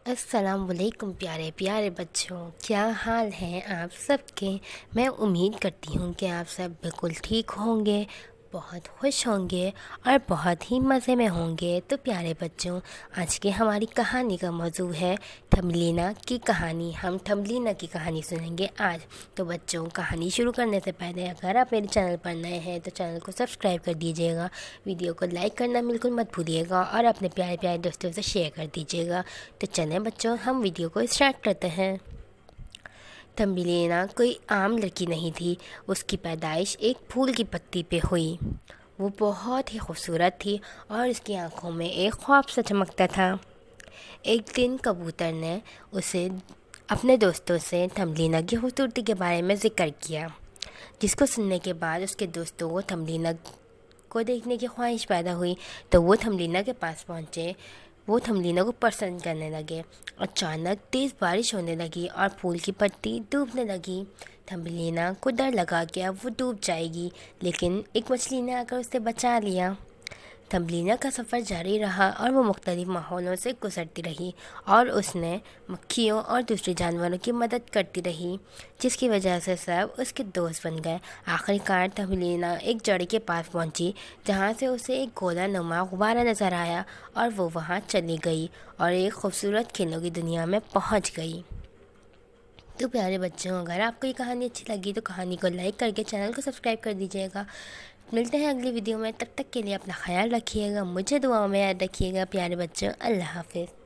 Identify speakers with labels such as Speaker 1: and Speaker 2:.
Speaker 1: السلام علیکم پیارے پیارے بچوں، کیا حال ہیں آپ سب کے؟ میں امید کرتی ہوں کہ آپ سب بالکل ٹھیک ہوں گے، بہت خوش ہوں گے اور بہت ہی مزے میں ہوں گے۔ تو پیارے بچوں، آج کی ہماری کہانی کا موضوع ہے تھمبلینا کی کہانی۔ ہم تھمبلینا کی کہانی سنیں گے آج۔ تو بچوں، کہانی شروع کرنے سے پہلے اگر آپ میرے چینل پر نئے ہیں تو چینل کو سبسکرائب کر دیجیے گا، ویڈیو کو لائک کرنا بالکل مت بھولیے گا اور اپنے پیارے پیارے دوستوں سے شیئر کر دیجیے گا۔ تو چلیں بچوں، ہم ویڈیو کو اسٹارٹ کرتے ہیں۔ تھمبلینا کوئی عام لڑکی نہیں تھی، اس کی پیدائش ایک پھول کی پتی پہ ہوئی۔ وہ بہت ہی خوبصورت تھی اور اس کی آنکھوں میں ایک خواب سا چمکتا تھا۔ ایک دن کبوتر نے اسے اپنے دوستوں سے تھمبلینا کی خوبصورتی کے بارے میں ذکر کیا، جس کو سننے کے بعد اس کے دوستوں کو تھمبلینا کو دیکھنے کی خواہش پیدا ہوئی، تو وہ تھمبلینا کے پاس پہنچے۔ وہ تھمبلینا کو پسند کرنے لگے۔ اچانک تیز بارش ہونے لگی اور پھول کی پتی ڈوبنے لگی۔ تھمبلینا کو ڈر لگا کہ اب وہ ڈوب جائے گی، لیکن ایک مچھلی نے آ کر اسے بچا لیا۔ تھمبلینا کا سفر جاری رہا اور وہ مختلف ماحولوں سے گزرتی رہی اور اس نے مکھیوں اور دوسرے جانوروں کی مدد کرتی رہی، جس کی وجہ سے سب اس کے دوست بن گئے۔ آخرکار تھمبلینا ایک جڑی کے پاس پہنچی، جہاں سے اسے ایک گولا نما غبارہ نظر آیا اور وہ وہاں چلی گئی اور ایک خوبصورت کھیلوں کی دنیا میں پہنچ گئی۔ تو پیارے بچوں، اگر آپ کو یہ کہانی اچھی لگی تو کہانی کو لائک کر کے چینل کو سبسکرائب کر دیجیے گا۔ ملتے ہیں اگلی ویڈیو میں، تب تک کے لیے اپنا خیال رکھیے گا، مجھے دعاؤں میں یاد رکھیے گا۔ پیارے بچوں، اللہ حافظ۔